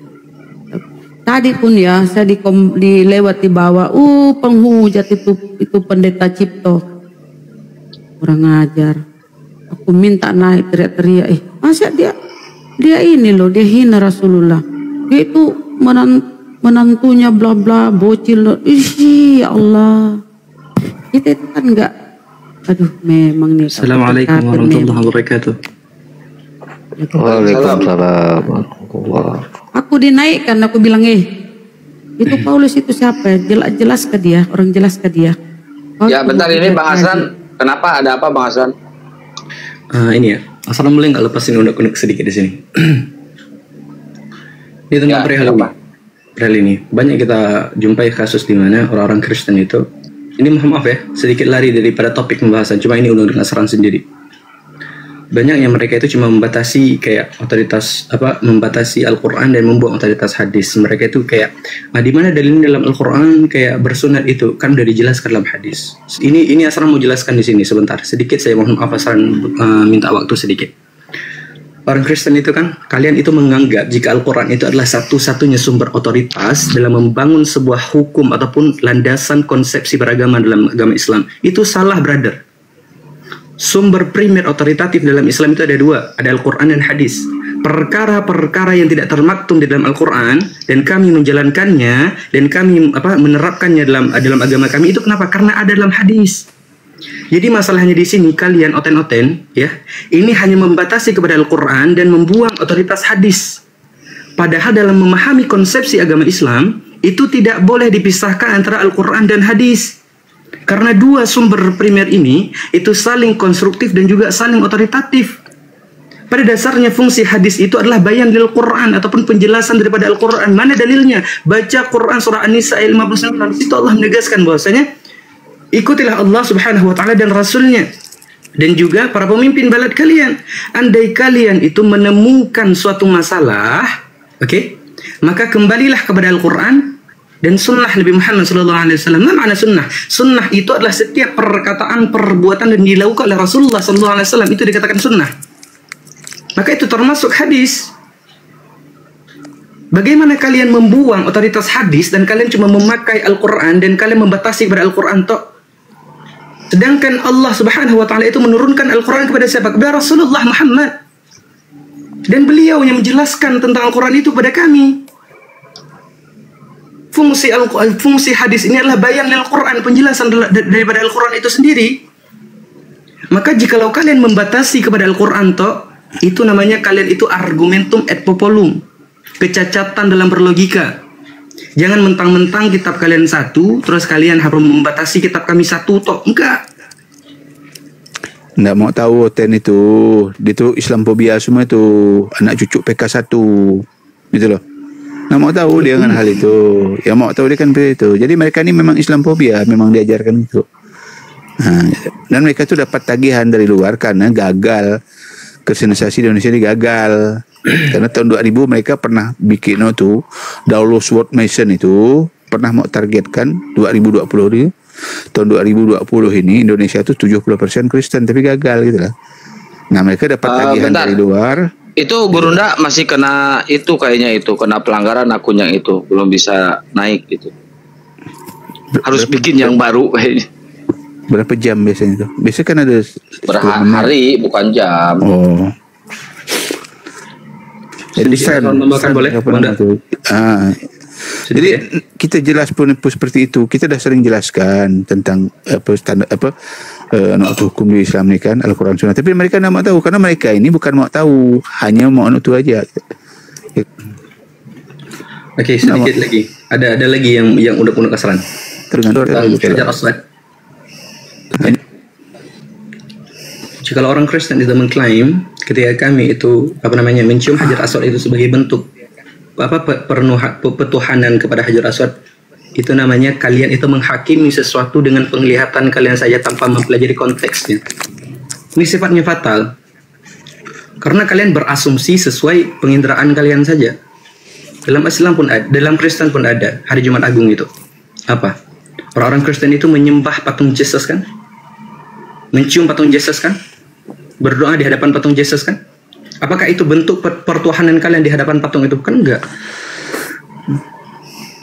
Tadi pun ya, saya dilewat di bawah. Penghujat itu pendeta Cipto. Kurang ajar. Aku minta naik teriak-teriak. Masa dia ini loh, dia hina Rasulullah. Dia itu menantunya bla bla bocil loh. Ya Allah. Kita itu kan enggak, aduh memang nih. Assalamualaikum warahmatullahi wabarakatuh. Waalaikumsalam. Aku dinaikkan, aku bilang itu Paulus itu siapa? Jelas ke dia, orang jelas ke dia. Ya bentar ini Bang Hasan, kenapa ada apa Bang Hasan? Ini ya, Assalamualaikum, boleh nggak lepasin unek-unek sedikit di sini? Ini tentang perihal ini. Banyak kita jumpai kasus di mana orang-orang Kristen itu. Ini maaf ya, sedikit lari daripada topik pembahasan. Cuma ini undang-undang saran sendiri. banyak yang mereka itu cuma membatasi kayak otoritas membatasi Al-Quran dan membuang otoritas hadis. Mereka itu kayak di mana dalilnya dalam Al-Quran kayak bersunat itu kan udah dijelaskan dalam hadis. Ini Asran mau jelaskan di sini sebentar sedikit, saya mohon maaf Asran minta waktu sedikit. Orang Kristen itu kan, kalian itu menganggap jika Al-Quran itu adalah satu-satunya sumber otoritas dalam membangun sebuah hukum ataupun landasan konsepsi beragama dalam agama Islam. Itu salah, brother. Sumber primer otoritatif dalam Islam itu ada dua, ada Al-Quran dan hadis. Perkara-perkara yang tidak termaktum di dalam Al-Quran dan kami menjalankannya dan kami menerapkannya dalam agama kami itu kenapa? Karena ada dalam hadis. Jadi masalahnya di sini kalian oten-oten ya, ini hanya membatasi kepada Al-Quran dan membuang otoritas hadis. Padahal dalam memahami konsepsi agama Islam itu tidak boleh dipisahkan antara Al-Quran dan hadis. Karena dua sumber primer ini itu saling konstruktif dan juga saling otoritatif. Pada dasarnya fungsi hadis itu adalah bayan lil Quran ataupun penjelasan daripada Al-Quran. Mana dalilnya? Baca Quran surah An-Nisa ayat 59. Itu Allah menegaskan bahwasanya ikutilah Allah subhanahu wa ta'ala dan Rasulnya dan juga para pemimpin balad kalian. Andai kalian itu menemukan suatu masalah, maka kembalilah kepada Al-Quran dan sunnah Nabi Muhammad SAW. Apa makna sunnah? Sunnah itu adalah setiap perkataan, perbuatan dan dilakukan oleh Rasulullah SAW, itu dikatakan sunnah. Maka itu termasuk hadis. Bagaimana kalian membuang otoritas hadis dan kalian cuma memakai Al-Quran dan kalian membatasi kepada Al-Quran toh? Sedangkan Allah subhanahu wa ta'ala itu menurunkan Al-Quran kepada siapa? Kepada Rasulullah Muhammad. Dan beliau yang menjelaskan tentang Al-Quran itu kepada kami. Fungsi hadis ini adalah bayan Al-Quran, penjelasan daripada Al-Quran itu sendiri. Maka jikalau kalian membatasi kepada Al-Quran toh, itu namanya kalian itu argumentum et populum, kecacatan dalam berlogika. Jangan mentang-mentang kitab kalian satu, terus kalian harus membatasi kitab kami satu toh. Enggak. Nggak mau tahu Oten itu. Itu Islamophobia semua itu. Anak cucu PK1. Gitu loh. Nggak mau tahu dia dengan hal itu. Yang mau tahu dia kan itu. Jadi mereka ini memang Islamophobia. Memang diajarkan itu. Nah, dan mereka itu dapat tagihan dari luar karena gagal. Kristenisasi di Indonesia ini gagal. Karena tahun 2000 mereka pernah bikin itu Daulos World Mission itu pernah mau targetkan 2020 ini, tahun 2020 ini Indonesia itu 70% Kristen tapi gagal gitu lah. Nah mereka dapat tagihan dari luar. Itu Gurunda masih kena itu kayaknya itu kena pelanggaran akun yang itu belum bisa naik gitu. Harus bikin yang baru kayaknya. Berapa jam biasanya itu? Biasanya kan ada berhari bukan jam. Oh. Jadi boleh. Jadi kita jelas pun seperti itu. Kita dah sering jelaskan tentang hukum di Islam ini kan Al-Quran Sunnah. Tapi mereka tidak mau tahu karena mereka ini bukan mau tahu, hanya mau itu aja. Oke, sedikit lagi. Ada lagi yang unek-unek keseran. Hajar Aswad. Jika orang Kristen itu mengklaim ketika kami itu mencium Hajar Aswad itu sebagai bentuk petuhanan kepada Hajar Aswad, itu namanya kalian itu menghakimi sesuatu dengan penglihatan kalian saja tanpa mempelajari konteksnya. Ini sifatnya fatal karena kalian berasumsi sesuai penginderaan kalian saja. Dalam Islam pun ada, dalam Kristen pun ada hari Jumat Agung itu apa? Orang-orang Kristen itu menyembah patung Yesus kan, mencium patung Yesus kan, berdoa di hadapan patung Yesus kan? Apakah itu bentuk pertuhanan kalian di hadapan patung itu? Kan enggak.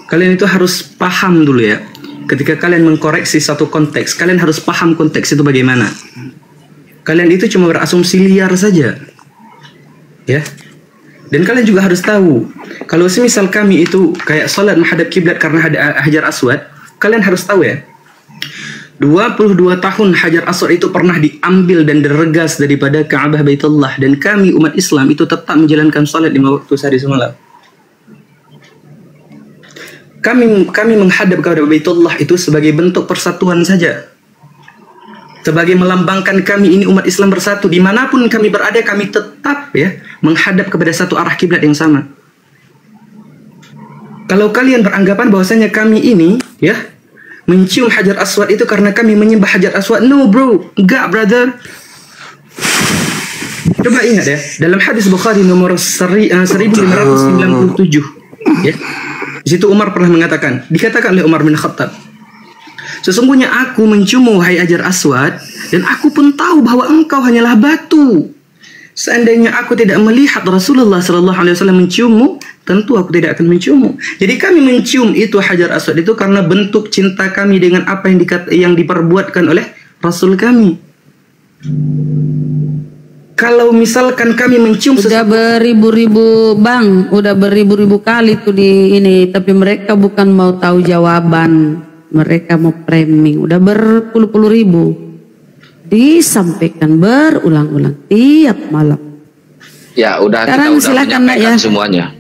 Kalian itu harus paham dulu ya. Ketika kalian mengkoreksi satu konteks, kalian harus paham konteks itu bagaimana. Kalian itu cuma berasumsi liar saja. Ya. Dan kalian juga harus tahu, kalau semisal kami itu kayak salat menghadap kiblat karena ada Hajar Aswad, kalian harus tahu ya. 22 tahun Hajar Aswad itu pernah diambil dan diregas daripada Ka'bah Baitullah, dan kami umat Islam itu tetap menjalankan salat 5 waktu sehari semalam. Kami menghadap kepada Baitullah itu sebagai bentuk persatuan saja, sebagai melambangkan kami ini umat Islam bersatu. Dimanapun kami berada, kami tetap ya menghadap kepada satu arah kiblat yang sama. Kalau kalian beranggapan bahwasanya kami ini ya mencium Hajar Aswad itu karena kami menyembah Hajar Aswad, no bro, enggak brother. Coba ingat ya, dalam hadis Bukhari nomor 1597 ya. Di situ Umar pernah mengatakan, dikatakan oleh Umar bin Khattab, sesungguhnya aku menciummu wahai Hajar Aswad, dan aku pun tahu bahwa engkau hanyalah batu. Seandainya aku tidak melihat Rasulullah sallallahu alaihi wasallam menciummu, tentu aku tidak akan menciummu. Jadi kami mencium itu Hajar Aswad itu karena bentuk cinta kami dengan apa yang diperbuatkan oleh Rasul kami. Kalau misalkan kami mencium udah beribu-ribu bang, udah beribu-ribu kali tuh di ini, tapi mereka bukan mau tahu jawaban, mereka mau framing. Udah berpuluh-puluh ribu disampaikan berulang-ulang tiap malam. Ya udah, sekarang kita udah silakan Nak ya. Semuanya.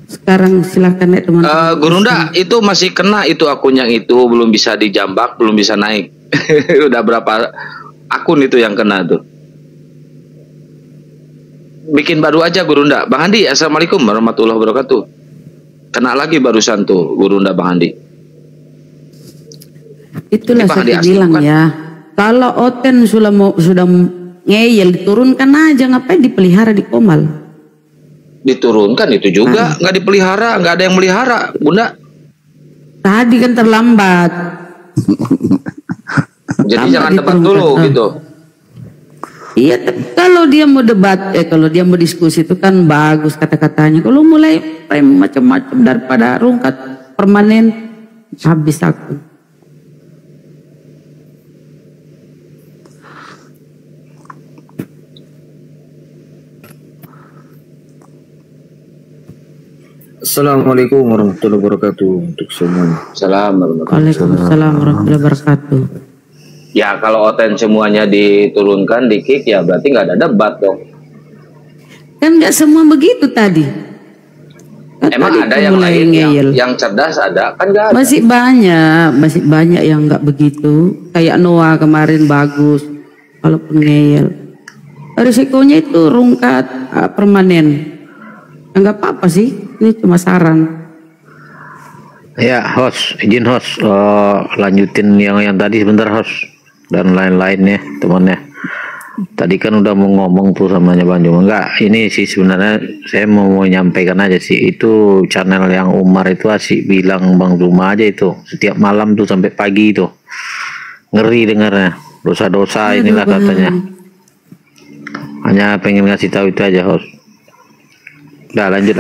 Sekarang silakan Nak teman-teman. Gurunda itu masih kena itu akun yang itu belum bisa dijambak, belum bisa naik. Udah berapa akun itu yang kena tuh? Bikin baru aja Gurunda. Bang Andi, assalamualaikum warahmatullahi wabarakatuh. Kena lagi barusan tuh Gurunda Bang Andi. Itulah saya bilang kan? Ya. Kalau Oten sudah ngeyel, diturunkan aja, ngapain dipelihara di Komal? Diturunkan itu juga, nggak dipelihara, nggak ada yang melihara, Bunda. Tadi kan terlambat. Jadi jangan debat dulu gitu. Iya, tapi kalau dia mau debat, kalau dia mau diskusi itu kan bagus kata-katanya. Kalau mulai macam-macam daripada rungkat permanen, habis aku. Assalamualaikum warahmatullahi wabarakatuh untuk semuanya. Waalaikumsalam warahmatullahi wabarakatuh. Ya kalau Oten semuanya diturunkan, di kick, ya berarti nggak ada debat dong. Kan nggak semua begitu tadi. Kan emang tadi ada yang lain yang cerdas ada kan nggak ada. Masih banyak yang nggak begitu. Kayak Noah kemarin bagus, walaupun ngeyel. Risikonya itu rungkat permanen. Enggak apa-apa sih, ini cuma saran. Ya host, izin host lanjutin yang tadi sebentar host dan lain-lainnya temannya. Tadi kan udah mau ngomong tuh samanya Bang Juma. Enggak, ini sih sebenarnya saya mau menyampaikan aja sih, itu channel yang Umar itu asik bilang Bang Juma aja itu setiap malam tuh sampai pagi itu. Ngeri dengarnya, dosa-dosa inilah katanya. Hanya pengen ngasih tahu itu aja host. Udah lanjut.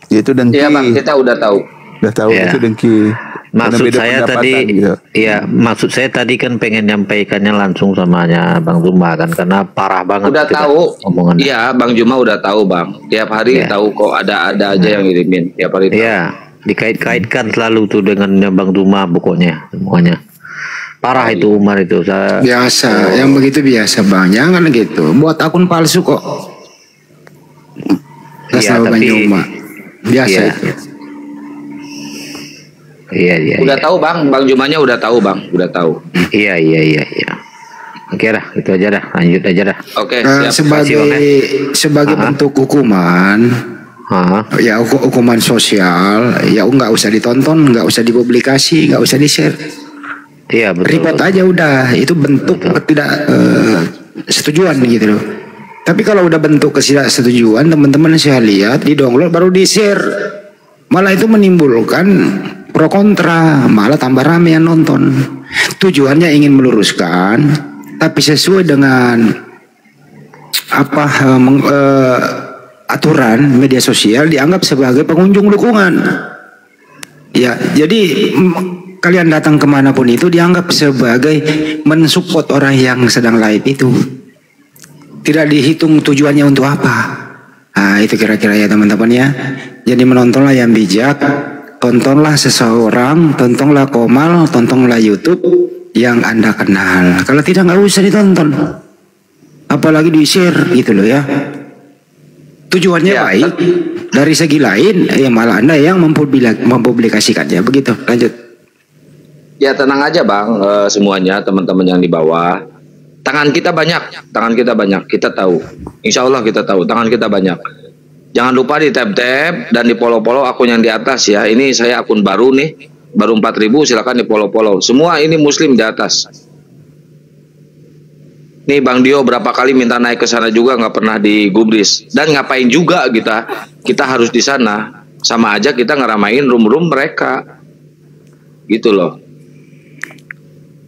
Itu dengki. Iya Bang, kita udah tahu. Udah tahu ya. Itu dengki. Maksud saya tadi, gitu. Ya maksud saya tadi kan pengen nyampaikannya langsung samanya Bang Juma kan, karena parah banget. Udah tahu. Iya Bang Juma udah tahu Bang. Tiap hari tahu kok ada aja yang ngirimin. Tiap hari. Iya, dikait-kaitkan selalu tuh dengan Bang Juma pokoknya semuanya. Parah itu Umar itu. Biasa, yang begitu biasa Bang. Jangan gitu. Buat akun palsu kok. Iya tapi biasa itu. Iya. Udah tahu Bang Jumanya udah tahu Bang, udah tahu. Iya. Oke dah, itu aja dah, lanjut aja dah. Oke, siap. Sebagai bentuk hukuman, ya hukuman sosial, ya nggak usah ditonton, nggak usah dipublikasi, nggak usah di-share. Iya betul. Report aja udah, itu bentuk ketidaksetujuan gitu loh. Tapi kalau udah bentuk ketidaksetujuan, teman-teman saya lihat di download baru di-share, malah itu menimbulkan pro kontra, malah tambah rame yang nonton. Tujuannya ingin meluruskan, tapi sesuai dengan aturan media sosial dianggap sebagai pengunjung dukungan. Ya, jadi kalian datang kemanapun itu dianggap sebagai mensupport orang yang sedang live itu. Tidak dihitung tujuannya untuk apa. Nah itu kira-kira ya teman-teman ya. Jadi menontonlah yang bijak, tontonlah seseorang, tontonlah Komal, tontonlah YouTube yang Anda kenal. Kalau tidak nggak usah ditonton, apalagi di-share gitu loh ya. Tujuannya baik, dari segi lain ya malah Anda yang mempublikasikannya. Begitu, lanjut. Ya tenang aja Bang, semuanya teman-teman yang di bawah. Tangan kita banyak, kita tahu. Insya Allah kita tahu, tangan kita banyak. Jangan lupa di tap-tap dan di follow-follow akun yang di atas ya. Ini saya akun baru nih, baru 4.000, silakan di follow-follow. Semua ini muslim di atas. Nih Bang Dio berapa kali minta naik ke sana juga nggak pernah digubris. Dan ngapain juga kita harus di sana. Sama aja kita ngeramain room-room mereka. Gitu loh.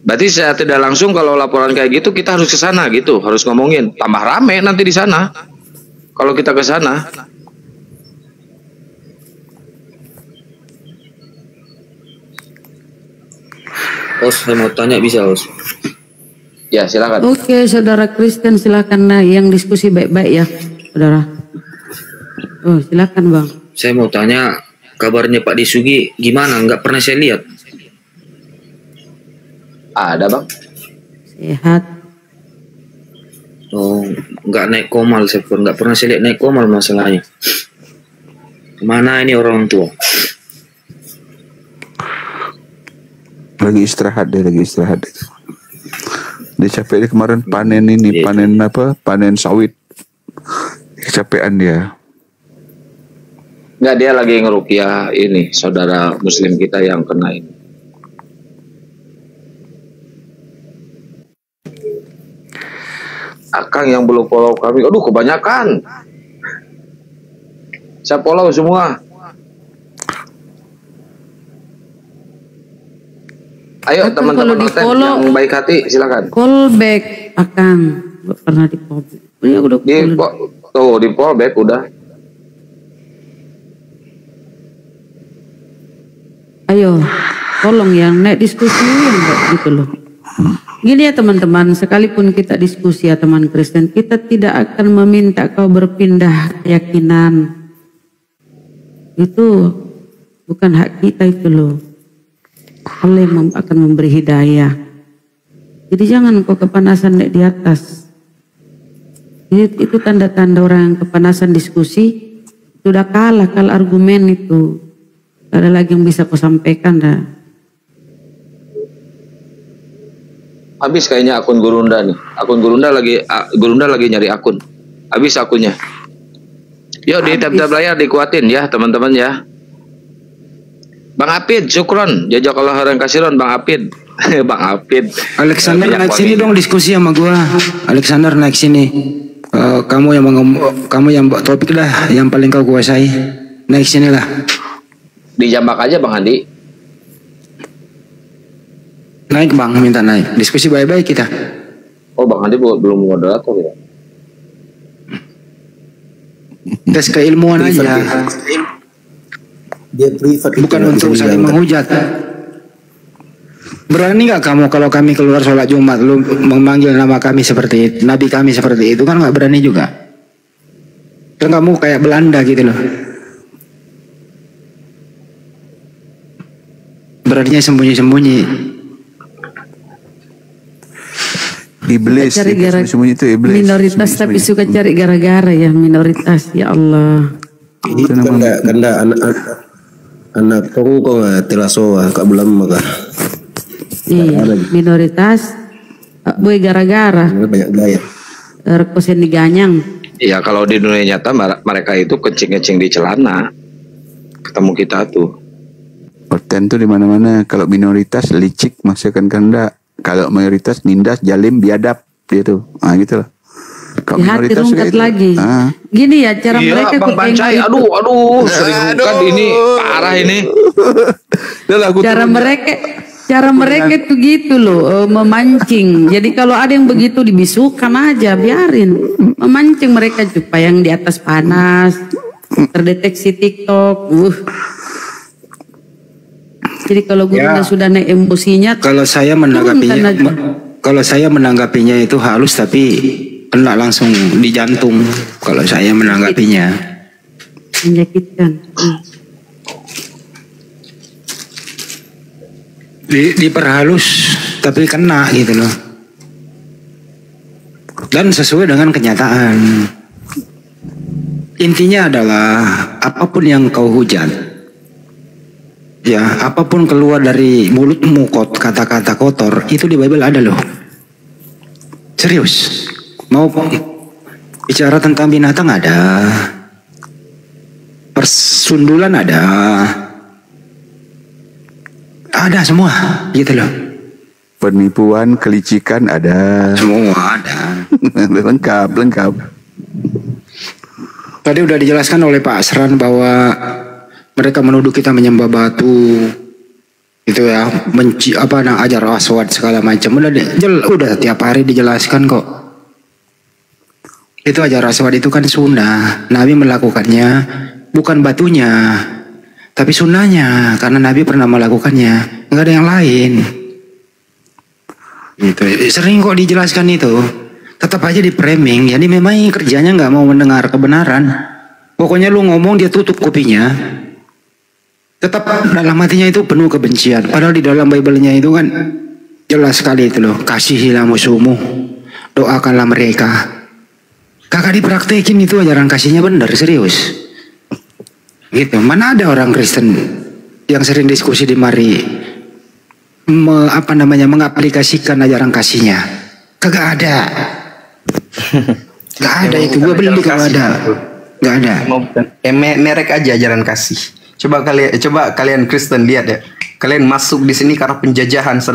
Berarti saya tidak langsung kalau laporan kayak gitu kita harus ke sana gitu, harus ngomongin. Tambah rame nanti di sana. Kalau kita ke sana. Host, saya mau tanya bisa, Host? Ya, silakan. Oke, saudara Kristen silakan. Nah, yang diskusi baik-baik ya, saudara. Oh, silakan Bang. Saya mau tanya kabarnya Pak Disugi gimana? Nggak pernah saya lihat. Ada Bang. Sehat. Oh, nggak naik komal, nggak pernah saya lihat naik komal masalahnya. Kemana ini orang tua? Lagi istirahat. Dia capek, dia kemarin panen ini, panen apa? Panen sawit. Kecapean dia. Enggak, dia lagi ngeruqyah ini saudara muslim kita yang kena ini. Akang yang belum follow kami, aduh kebanyakan. Saya follow semua. Ayo teman-teman yang baik hati silakan. Callback Akang, nggak pernah di callback. Ya, udah di callback udah. Ayo, tolong yang naik diskusi yang nggak gitu loh. Gini ya teman-teman, sekalipun kita diskusi ya teman Kristen, kita tidak akan meminta kau berpindah keyakinan. Itu bukan hak kita itu loh. Allah akan memberi hidayah. Jadi jangan kau kepanasan naik di atas. Itu tanda-tanda orang yang kepanasan diskusi sudah kalah argumen itu. Gak ada lagi yang bisa kau sampaikan dah. Habis kayaknya akun Gurunda nih. Akun Gurunda lagi nyari akun. Habis akunnya. Yuk di tab-tab layar dikuatin ya teman-teman ya. Bang Apid, syukron. Jazakallah khairan kasiron Bang Apid. Bang Apid. Alexander naik sini dong diskusi sama gua. Alexander naik sini. Kamu yang buat topik dah, yang paling kau kuasai. Naik sini lah. Dijambak aja Bang Andi. Naik Bang, minta naik. Diskusi baik-baik kita. Oh Bang Andi belum moderator ya. Tes keilmuan aja. Dia privat, bukan untuk saling menghujat. Berani nggak kamu kalau kami keluar sholat Jumat lu memanggil nama kami seperti itu, nabi kami seperti itu? Kan nggak berani juga. Kan kamu kayak Belanda gitu loh. Beraninya sembunyi-sembunyi. Iblis, cari sembunyi itu iblis. Minoritas tapi suka cari gara-gara ya, minoritas ya Allah. Ini kanda anak tongkong telasoa kak belum maka. Iya, minoritas boy gara-gara. Banyak gaya. Rekosen diganyang. Iya, kalau di dunia nyata mereka itu kencing-kencing di celana. Ketemu kita tuh. Konten tuh di mana-mana. Kalau minoritas licik masakan kanda. Kalau mayoritas nindas, jalim, biadab dia tuh. Ah gitu loh. Di hati rungkat lagi. Gini ya cara mereka Bang Bancai, aduh sering rungkat ini parah ini. Cara mereka tuh gitu loh, memancing. Jadi kalau ada yang begitu dibisukan aja, biarin. Memancing mereka supaya yang di atas panas, terdeteksi TikTok. Jadi kalau Gurunda sudah naik emosinya, kalau saya menanggapinya itu halus tapi kena langsung di jantung. Kalau saya menanggapinya menyakitkan. Diperhalus tapi kena gitu loh. Dan sesuai dengan kenyataan. Intinya adalah apapun yang kau hujat, ya apapun keluar dari mulutmu kata-kata kotor itu di Bible ada loh. Serius. Mau bicara tentang binatang ada, persundulan ada semua gitu loh. Penipuan, kelicikan ada. Semua ada. lengkap. Tadi udah dijelaskan oleh Pak Asran bahwa mereka menuduh kita menyembah batu, itu ya, ajar aswad segala macam. Udah tiap hari dijelaskan kok. Itu ajar aswad itu kan sunnah. Nabi melakukannya, bukan batunya, tapi sunnahnya, karena Nabi pernah melakukannya. Nggak ada yang lain. Gitu. Sering kok dijelaskan itu, tetap aja di framing. Jadi memang kerjanya nggak mau mendengar kebenaran. Pokoknya lu ngomong dia tutup kupingnya. Tetap dalam hatinya itu penuh kebencian. Padahal di dalam Bible-nya itu kan jelas sekali itu loh. Kasihilah musuhmu, doakanlah mereka. Kakak dipraktekin itu ajaran kasihnya bener, serius. Gitu. Mana ada orang Kristen yang sering diskusi di mari mengaplikasikan ajaran kasihnya? Kagak ada. Gak ada itu. Gue beli kagak ada. Gak ada. Merek aja ajaran kasih. Coba kalian Kristen lihat ya. Kalian masuk di sini karena penjajahan, sedang